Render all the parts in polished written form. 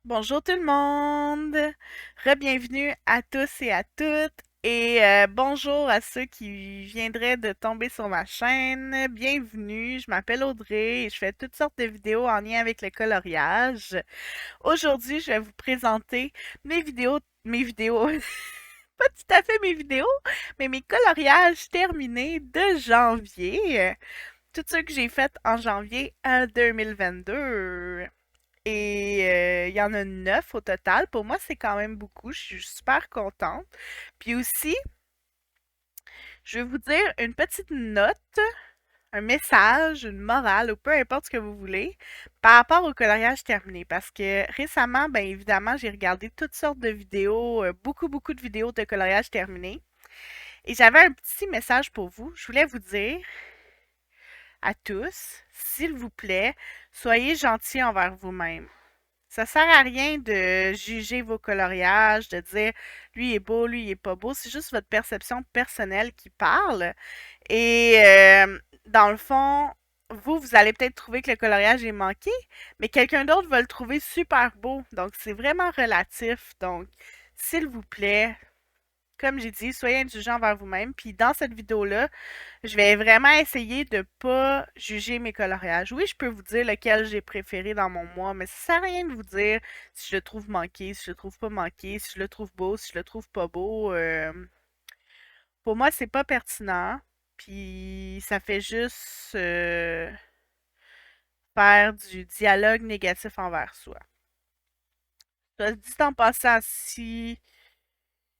Bonjour tout le monde! Re-bienvenue à tous et à toutes et bonjour à ceux qui viendraient de tomber sur ma chaîne. Bienvenue, je m'appelle Audrey et je fais toutes sortes de vidéos en lien avec le coloriage. Aujourd'hui, je vais vous présenter mes vidéos, pas tout à fait mes vidéos, mais mes coloriages terminés de janvier. Tous ceux que j'ai faits en janvier 2022. Et il y en a 9 au total. Pour moi, c'est quand même beaucoup. Je suis super contente. Puis aussi, je vais vous dire une petite note, un message, une morale, ou peu importe ce que vous voulez, par rapport au coloriage terminé. Parce que récemment, bien évidemment, j'ai regardé toutes sortes de vidéos, beaucoup de vidéos de coloriage terminé. Et j'avais un petit message pour vous. Je voulais vous dire à tous, s'il vous plaît, soyez gentils envers vous-même. Ça sert à rien de juger vos coloriages, de dire lui est beau, lui il est pas beau. C'est juste votre perception personnelle qui parle. Et dans le fond, vous allez peut-être trouver que le coloriage est manqué, mais quelqu'un d'autre va le trouver super beau. Donc, c'est vraiment relatif. Donc, s'il vous plaît, comme j'ai dit, soyez indulgents envers vous-même. Puis dans cette vidéo-là, je vais vraiment essayer de pas juger mes coloriages. Oui, je peux vous dire lequel j'ai préféré dans mon mois, mais ça sert à rien de vous dire si je le trouve manqué, si je le trouve pas manqué, si je le trouve beau, si je le trouve pas beau. Pour moi, c'est pas pertinent. Puis ça fait juste faire du dialogue négatif envers soi. Ça se dit en passant, si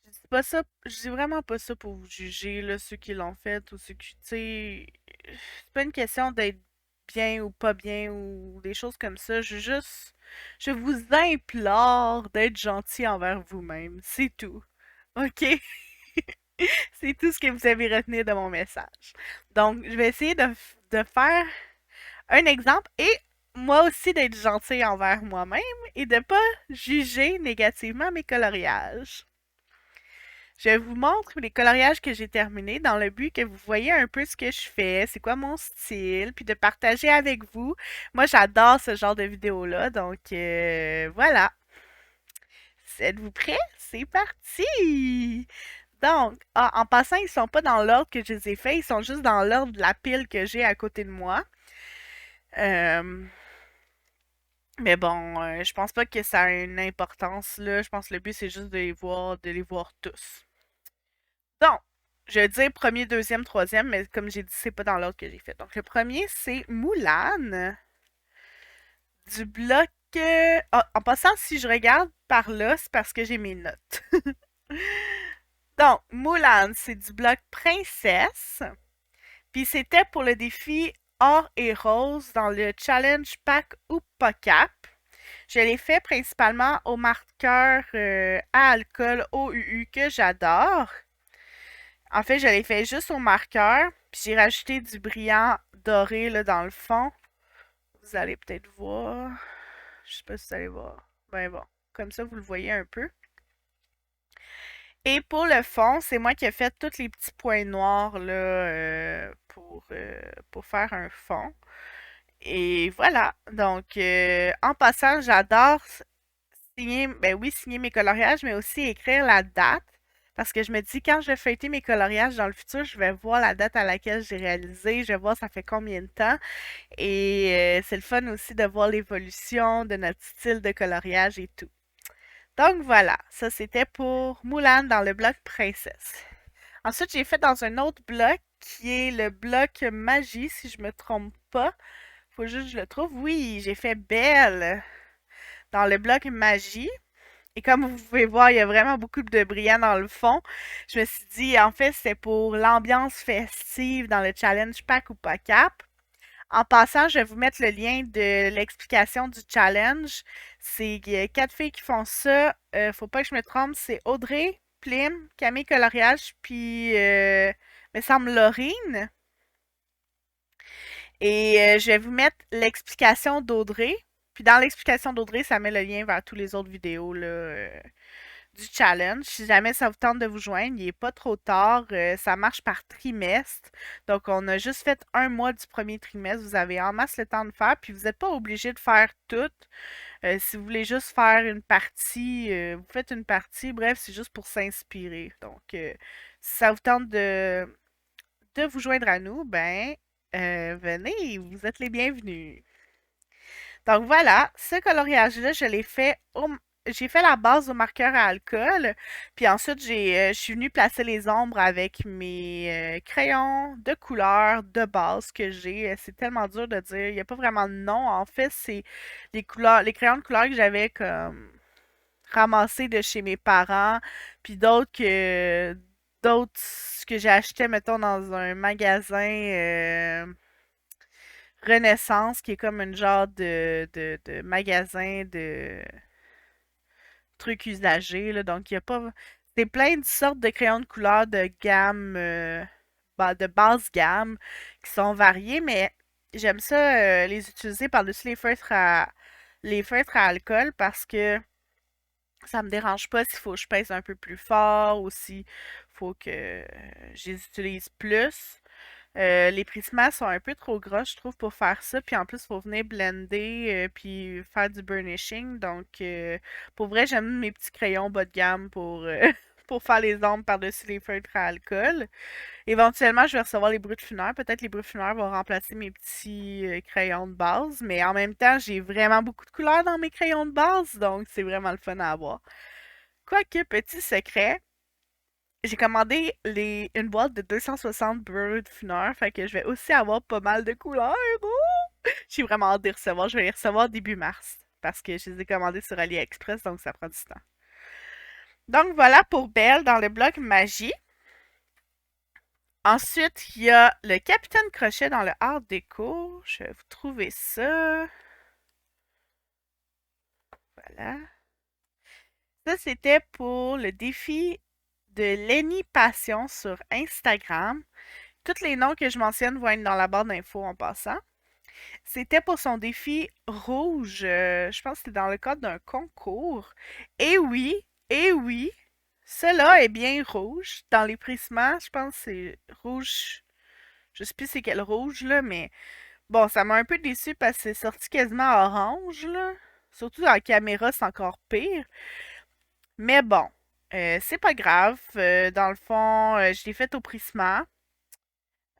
je dis pas ça, je dis vraiment pas ça pour vous juger, là, ceux qui l'ont fait ou ceux qui, tu sais, c'est pas une question d'être bien ou pas bien ou des choses comme ça. Je vous implore d'être gentil envers vous-même. C'est tout. OK? C'est tout ce que vous avez retenu de mon message. Donc, je vais essayer de faire un exemple et moi aussi d'être gentil envers moi-même et de pas juger négativement mes coloriages. Je vous montre les coloriages que j'ai terminés dans le but que vous voyez un peu ce que je fais, c'est quoi mon style, puis de partager avec vous. Moi, j'adore ce genre de vidéos-là, donc voilà. Êtes-vous prêts? C'est parti! Donc, en passant, ils sont pas dans l'ordre que je les ai faits, ils sont juste dans l'ordre de la pile que j'ai à côté de moi. Euh, mais bon, je pense pas que ça a une importance là. Je pense que le but c'est juste de les voir tous. Donc, je vais dire premier, deuxième, troisième, mais comme j'ai dit, c'est pas dans l'ordre que j'ai fait. Donc, le premier, c'est Moulane, du bloc... en passant, si je regarde par là, c'est parce que j'ai mes notes. Donc, Moulane, c'est du bloc Princesse. Puis c'était pour le défi Or et Rose dans le Challenge Pack ou Cap. Je l'ai fait principalement au marqueur à alcool OUU que j'adore. En fait, je l'ai fait juste au marqueur, puis j'ai rajouté du brillant doré là, dans le fond. Vous allez peut-être voir. Je sais pas si vous allez voir. Ben bon, comme ça vous le voyez un peu. Et pour le fond, c'est moi qui ai fait tous les petits points noirs là, pour faire un fond. Et voilà. Donc, en passant, j'adore signer, ben oui, signer mes coloriages, mais aussi écrire la date. Parce que je me dis, quand je vais feuilleter mes coloriages dans le futur, je vais voir la date à laquelle j'ai réalisé, je vais voir ça fait combien de temps. Et c'est le fun aussi de voir l'évolution de notre style de coloriage et tout. Donc voilà, ça c'était pour Moulin dans le bloc Princesse. Ensuite, j'ai fait dans un autre bloc qui est le bloc Magie, si je me trompe pas. Faut juste que je le trouve. Oui, j'ai fait Belle dans le bloc Magie. Et comme vous pouvez voir, il y a vraiment beaucoup de brillant dans le fond. Je me suis dit, en fait, c'est pour l'ambiance festive dans le challenge Pack ou pas Cap. En passant, je vais vous mettre le lien de l'explication du challenge. C'est quatre filles qui font ça. Faut pas que je me trompe. C'est Audrey, Plim, Camille Coloriage, puis me semble Laurine. Et je vais vous mettre l'explication d'Audrey. Puis dans l'explication d'Audrey, ça met le lien vers tous les autres vidéos là, du challenge. Si jamais ça vous tente de vous joindre, il n'est pas trop tard. Ça marche par trimestre. Donc, on a juste fait un mois du premier trimestre. Vous avez en masse le temps de faire. Puis, vous n'êtes pas obligé de faire tout. Si vous voulez juste faire une partie, vous faites une partie. Bref, c'est juste pour s'inspirer. Donc, si ça vous tente de vous joindre à nous, ben, venez, vous êtes les bienvenus. Donc voilà, ce coloriage-là, j'ai fait la base au marqueur à alcool, puis ensuite je suis venue placer les ombres avec mes crayons de couleur de base que j'ai. C'est tellement dur de dire, il n'y a pas vraiment de nom. En fait, c'est les crayons de couleur que j'avais comme ramassés de chez mes parents, puis d'autres que j'ai acheté, mettons, dans un magasin Renaissance, qui est comme une genre de magasin de trucs usagés, là. Donc, il y a pas. C'est plein de sortes de crayons de couleur de gamme, de basse gamme, qui sont variés, mais j'aime ça les utiliser par-dessus les feutres à alcool parce que ça me dérange pas s'il faut que je pèse un peu plus fort ou s'il faut que je les utilise plus. Les prismas sont un peu trop gros, je trouve, pour faire ça. Puis en plus, il faut venir blender puis faire du burnishing. Donc, pour vrai, j'aime mes petits crayons bas de gamme pour faire les ombres par-dessus les feutres à alcool. Éventuellement, je vais recevoir les brutes funèbres. Peut-être les brutes funèbres vont remplacer mes petits crayons de base. Mais en même temps, j'ai vraiment beaucoup de couleurs dans mes crayons de base. Donc, c'est vraiment le fun à avoir. Quoique, petit secret, j'ai commandé une boîte de 260 brutes funèbres, fait que je vais aussi avoir pas mal de couleurs. Oh! J'ai vraiment hâte de les recevoir. Je vais les recevoir début mars parce que je les ai commandés sur AliExpress, donc ça prend du temps. Donc voilà pour Belle dans le bloc magie. Ensuite, il y a le Capitaine Crochet dans le Art déco. Je vais vous trouver ça. Voilà. Ça, c'était pour le défi de Lenny Passion sur Instagram. Tous les noms que je mentionne vont être dans la barre d'infos en passant. C'était pour son défi rouge. Je pense que c'était dans le cadre d'un concours. Et oui, cela est bien rouge. Dans les prismas, je pense que c'est rouge. Je sais plus c'est quel rouge, là, mais bon, ça m'a un peu déçu parce que c'est sorti quasiment orange, là. Surtout dans la caméra, c'est encore pire. Mais bon, c'est pas grave. Dans le fond, je l'ai fait au Prisma.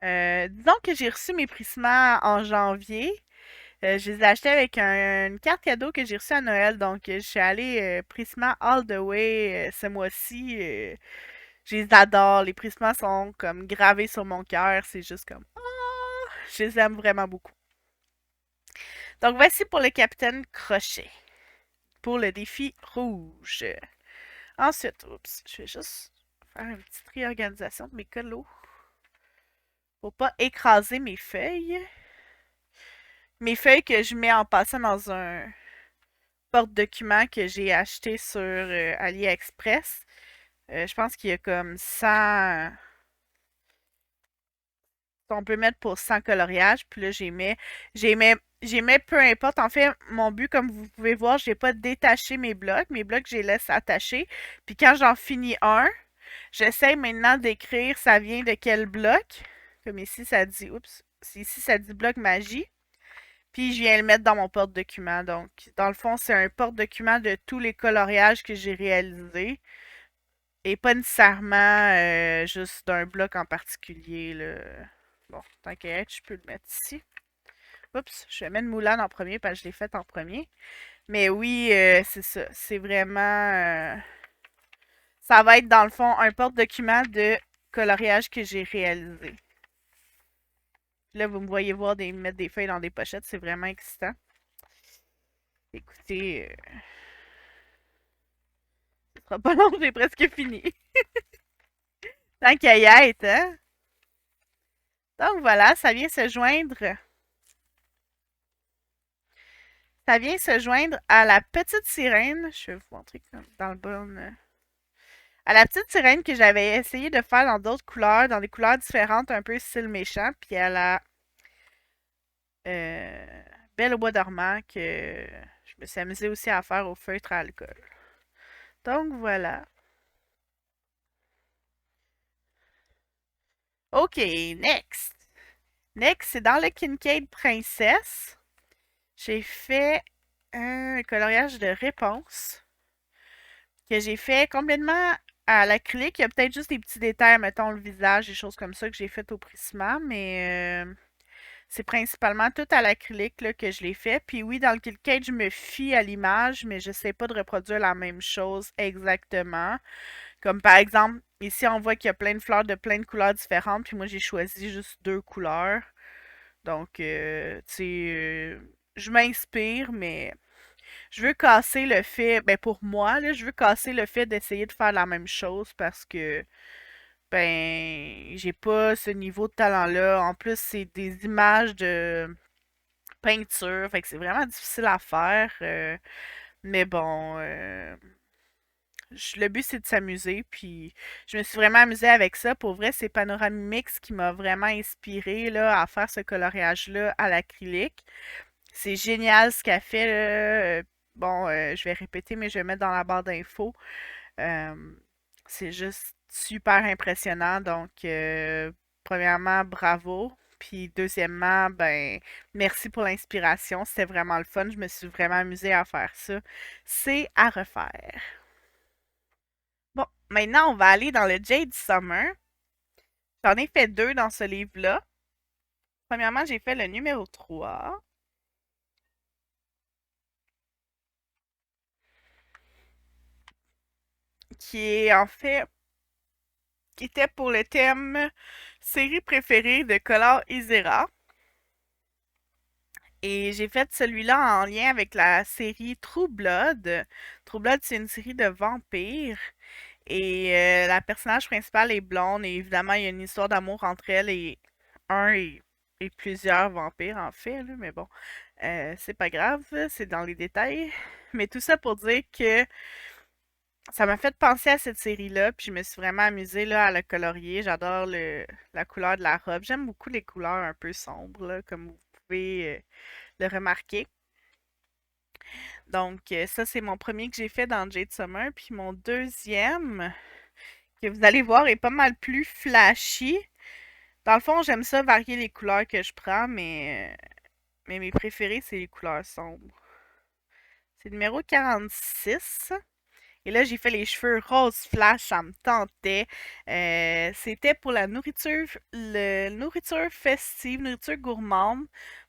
Disons que j'ai reçu mes Prisma en janvier. Je les ai achetés avec une carte cadeau que j'ai reçue à Noël. Donc, je suis allée Prisma All the Way ce mois-ci. Je les adore. Les Prisma sont comme gravés sur mon cœur. C'est juste comme... Oh, je les aime vraiment beaucoup. Donc, voici pour le Capitaine Crochet. Pour le défi rouge. Ensuite, oups, je vais juste faire une petite réorganisation de mes colos pour pas écraser mes feuilles. Mes feuilles que je mets en passant dans un porte-document que j'ai acheté sur AliExpress. Je pense qu'il y a comme 100. On peut mettre pour 100 coloriages. Puis là, j'ai mis peu importe. En fait, mon but, comme vous pouvez voir, j'ai pas détaché mes blocs. Mes blocs, je les laisse attachés. Puis quand j'en finis un, j'essaie maintenant d'écrire ça vient de quel bloc. Comme ici, ça dit, oups, ici, ça dit bloc magie. Puis je viens le mettre dans mon porte-document. Donc, dans le fond, c'est un porte-document de tous les coloriages que j'ai réalisés. Et pas nécessairement juste d'un bloc en particulier, là. Bon, tant qu'à être, je peux le mettre ici. Oups, je vais mettre Moulin en premier parce que je l'ai fait en premier. Mais oui, c'est ça. C'est vraiment... ça va être dans le fond un porte-document de coloriage que j'ai réalisé. Là, vous me voyez mettre des feuilles dans des pochettes. C'est vraiment excitant. Écoutez, ce sera pas long, j'ai presque fini. Tant qu'à y être, hein? Donc voilà, ça vient se joindre. Ça vient se joindre à la petite sirène. Je vais vous montrer dans le bon. À la petite sirène que j'avais essayé de faire dans d'autres couleurs, dans des couleurs différentes, un peu style méchant. Puis à la Belle au bois dormant que je me suis amusée aussi à faire au feutre à alcool. Donc voilà. OK, next. Next, c'est dans le Kincaid Princess. J'ai fait un coloriage de réponse que j'ai fait complètement à l'acrylique. Il y a peut-être juste des petits détails, mettons le visage, des choses comme ça que j'ai fait au Prisma, mais c'est principalement tout à l'acrylique là, que je l'ai fait. Puis oui, dans le Kincaid, je me fie à l'image, mais je sais pas de reproduire la même chose exactement. Comme par exemple, ici on voit qu'il y a plein de fleurs de plein de couleurs différentes, puis moi j'ai choisi juste deux couleurs. Donc, tu sais, je m'inspire, mais je veux casser le fait, ben pour moi, là, je veux casser le fait d'essayer de faire la même chose parce que, ben, j'ai pas ce niveau de talent-là. En plus, c'est des images de peinture, fait que c'est vraiment difficile à faire. Mais bon, le but c'est de s'amuser, puis je me suis vraiment amusée avec ça. Pour vrai, c'est Panoramix qui m'a vraiment inspirée là, à faire ce coloriage-là à l'acrylique. C'est génial ce qu'elle fait, là. Bon, je vais répéter, mais je vais mettre dans la barre d'infos. Euh, c'est juste super impressionnant. Donc, premièrement, bravo. Puis, deuxièmement, ben, merci pour l'inspiration. C'était vraiment le fun. Je me suis vraiment amusée à faire ça. C'est à refaire. Bon, maintenant, on va aller dans le Jade Summer. J'en ai fait deux dans ce livre-là. Premièrement, j'ai fait le numéro 3, qui est en fait qui était pour le thème série préférée de Color Isera. Et j'ai fait celui-là en lien avec la série True Blood. True Blood, c'est une série de vampires. Et la personnage principale est blonde. Et évidemment, il y a une histoire d'amour entre elle et un et plusieurs vampires, en fait. Là, mais bon, c'est pas grave, c'est dans les détails. Mais tout ça pour dire que ça m'a fait penser à cette série-là, puis je me suis vraiment amusée là, à la colorier. J'adore la couleur de la robe. J'aime beaucoup les couleurs un peu sombres, là, comme vous pouvez le remarquer. Donc, ça, c'est mon premier que j'ai fait dans Jade Summer. Puis mon deuxième, que vous allez voir, est pas mal plus flashy. Dans le fond, j'aime ça varier les couleurs que je prends, mais mes préférés, c'est les couleurs sombres. C'est le numéro 46. Et là, j'ai fait les cheveux rose flash, ça me tentait. C'était pour la nourriture, le nourriture festive, nourriture gourmande,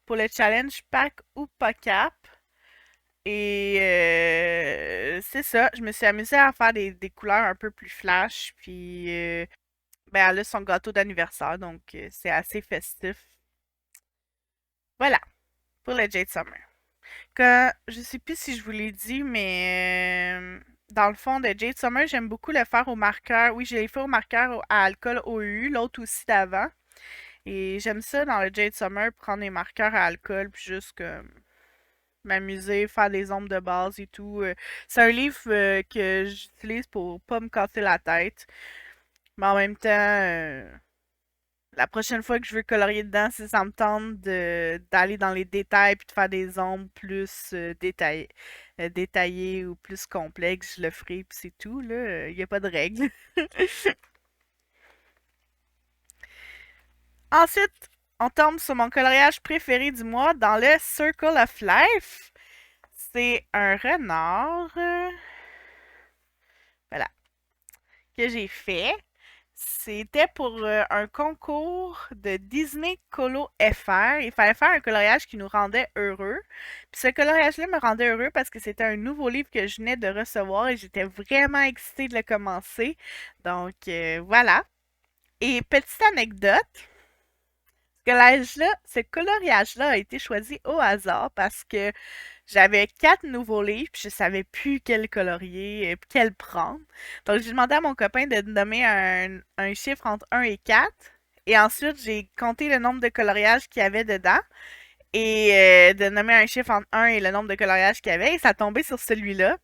pour le challenge Pack ou pas Cap. Et c'est ça, je me suis amusée à faire des couleurs un peu plus flash. Puis, ben, elle a son gâteau d'anniversaire, donc c'est assez festif. Voilà, pour le Jade Summer. Je sais plus si je vous l'ai dit, mais dans le fond de Jade Summer, j'aime beaucoup le faire au marqueur. Oui, je l'ai fait au marqueur à alcool OU, l'autre aussi d'avant. Et j'aime ça dans le Jade Summer, prendre des marqueurs à alcool, puis juste comme m'amuser, faire des ombres de base et tout. C'est un livre que j'utilise pour pas me casser la tête. Mais en même temps, la prochaine fois que je veux colorier dedans, si ça me tente d'aller dans les détails puis de faire des ombres plus détaillées ou plus complexes, je le ferai puis c'est tout, là. Il n'y a pas de règle. Ensuite, on tombe sur mon coloriage préféré du mois dans le Circle of Life. C'est un renard, voilà, que j'ai fait. C'était pour un concours de Disney Colo FR. Il fallait faire un coloriage qui nous rendait heureux. Puis ce coloriage-là me rendait heureux parce que c'était un nouveau livre que je venais de recevoir et j'étais vraiment excitée de le commencer. Donc voilà. Et petite anecdote, ce coloriage-là a été choisi au hasard parce que j'avais quatre nouveaux livres, puis je savais plus quel colorier, quel prendre. Donc, j'ai demandé à mon copain de nommer un chiffre entre un et 4. Et ensuite, j'ai compté le nombre de coloriages qu'il y avait dedans. Et de nommer un chiffre entre un et le nombre de coloriages qu'il y avait. Et ça a tombé sur celui-là.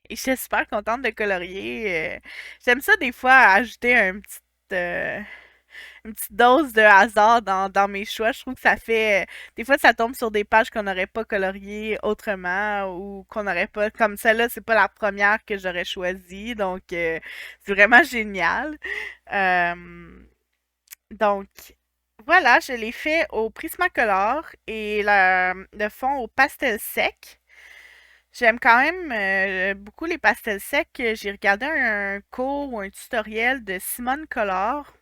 Et j'étais super contente de colorier. J'aime ça des fois ajouter euh, une petite dose de hasard dans mes choix. Je trouve que ça fait... Des fois, ça tombe sur des pages qu'on n'aurait pas coloriées autrement ou qu'on n'aurait pas... Comme celle-là, c'est pas la première que j'aurais choisie. Donc, c'est vraiment génial. Euh, donc, voilà, je l'ai fait au Prismacolor et le fond au pastel sec. J'aime quand même beaucoup les pastels secs. J'ai regardé un cours ou un tutoriel de Simone Collard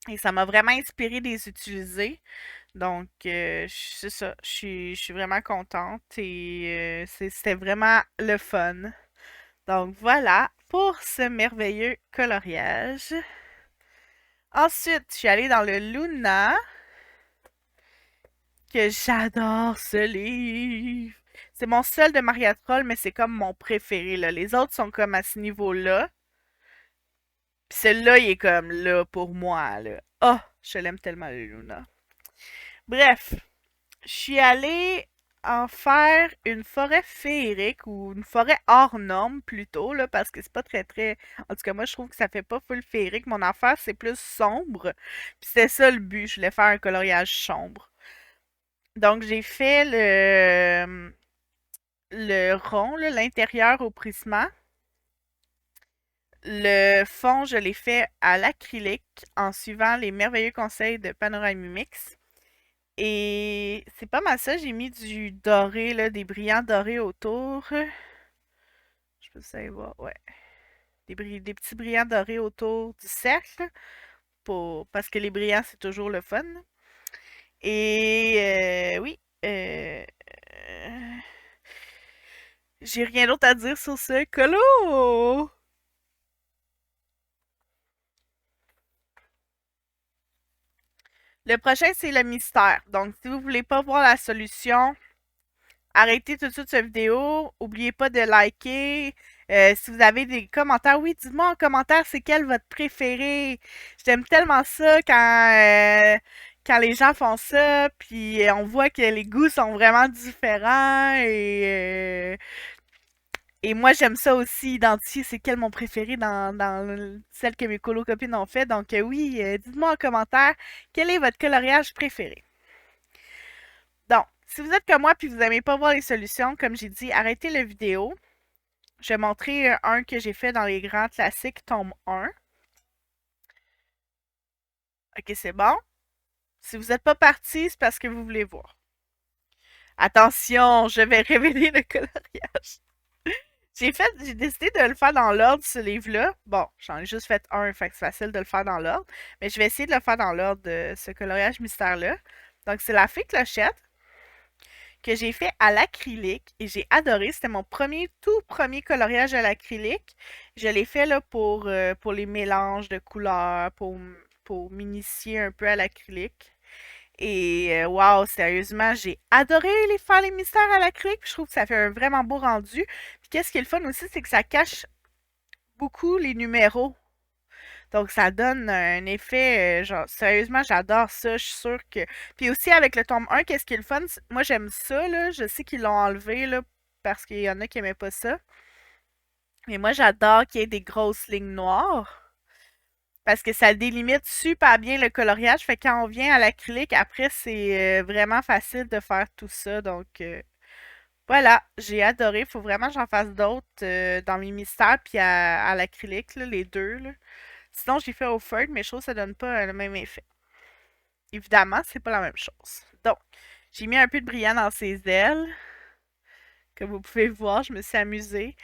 et ça m'a vraiment inspiré de les utiliser. Donc, c'est ça. Je suis vraiment contente et c'était vraiment le fun. Donc, voilà pour ce merveilleux coloriage. Ensuite, je suis allée dans le Luna, que j'adore ce livre. C'est mon seul de Maria Troll, mais c'est comme mon préféré, là. Les autres sont comme à ce niveau-là. Puis celui-là, il est comme là pour moi, là. Oh, je l'aime tellement, le Luna. Bref, je suis allée en faire une forêt féerique ou une forêt hors norme plutôt, là, parce que c'est pas très très. En tout cas, moi, je trouve que ça fait pas full féerique. Mon affaire, c'est plus sombre. Puis c'était ça le but. Je voulais faire un coloriage sombre. Donc, j'ai fait le rond, là, l'intérieur au Prisma. Le fond, je l'ai fait à l'acrylique en suivant les merveilleux conseils de Panoramimix. Et c'est pas mal ça, j'ai mis du doré, là, des brillants dorés autour. Je peux ça y voir, ouais. Des petits brillants dorés autour du cercle, parce que les brillants, c'est toujours le fun. Et oui, j'ai rien d'autre à dire sur ce colo. Le prochain, c'est le mystère. Donc, si vous voulez pas voir la solution, arrêtez tout de suite cette vidéo. Oubliez pas de liker. Si vous avez des commentaires, oui, dites-moi en commentaire c'est quel votre préféré. J'aime tellement ça quand les gens font ça, puis on voit que les goûts sont vraiment différents et moi j'aime ça aussi identifier c'est quel mon préféré dans celle que mes copines ont fait. Donc oui, dites-moi en commentaire quel est votre coloriage préféré. Donc, si vous êtes comme moi puis vous n'aimez pas voir les solutions, comme j'ai dit, arrêtez la vidéo. Je vais montrer un que j'ai fait dans les grands classiques, tome 1. Ok, c'est bon. Si vous n'êtes pas parti, c'est parce que vous voulez voir. Attention, je vais révéler le coloriage. J'ai décidé de le faire dans l'ordre, ce livre-là. Bon, j'en ai juste fait un, fait que c'est facile de le faire dans l'ordre. Mais je vais essayer de le faire dans l'ordre de ce coloriage mystère-là. Donc, c'est la fée clochette que j'ai fait à l'acrylique et j'ai adoré. C'était mon tout premier coloriage à l'acrylique. Je l'ai fait là pour les mélanges de couleurs, pour m'initier un peu à l'acrylique. Et wow, sérieusement, j'ai adoré faire les mystères à l'acrylique. Je trouve que ça fait un vraiment beau rendu. Puis qu'est-ce qui est le fun aussi, c'est que ça cache beaucoup les numéros. Donc ça donne un effet, genre, sérieusement, j'adore ça. Je suis sûre que. Puis aussi avec le tome 1, qu'est-ce qui est le fun? Moi, j'aime ça, là. Je sais qu'ils l'ont enlevé, là, parce qu'il y en a qui aimaient pas ça. Mais moi, j'adore qu'il y ait des grosses lignes noires. Parce que ça délimite super bien le coloriage. Fait que quand on vient à l'acrylique, après, c'est vraiment facile de faire tout ça. Donc, voilà, j'ai adoré. Faut vraiment que j'en fasse d'autres dans mes mystères puis à l'acrylique, là, les deux. Là. Sinon, j'ai fait au feutre, mais je trouve que ça donne pas le même effet. Évidemment, c'est pas la même chose. Donc, j'ai mis un peu de brillant dans ses ailes. Comme vous pouvez voir, je me suis amusée.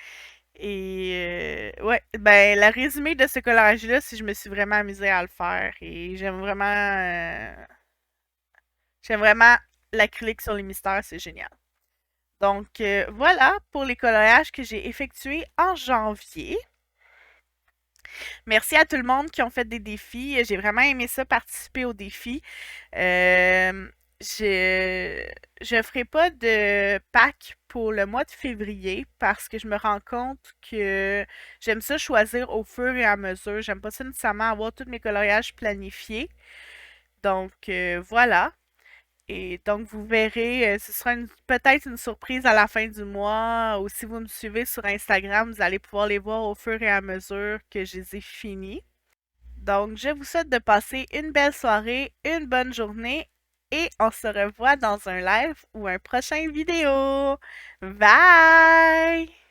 Et ouais, ben le résumé de ce collage-là, c'est que je me suis vraiment amusée à le faire. Et j'aime vraiment l'acrylique sur les mystères, c'est génial. Donc voilà pour les coloriages que j'ai effectués en janvier. Merci à tout le monde qui ont fait des défis. J'ai vraiment aimé ça, participer aux défis. Euh, je ferai pas de pack pour le mois de février parce que je me rends compte que j'aime ça choisir au fur et à mesure. J'aime pas ça nécessairement avoir tous mes coloriages planifiés. Donc voilà. Et donc vous verrez, ce sera peut-être une surprise à la fin du mois ou si vous me suivez sur Instagram, vous allez pouvoir les voir au fur et à mesure que je les ai finis. Donc, je vous souhaite de passer une belle soirée, une bonne journée et on se revoit dans un live ou un prochain vidéo. Bye!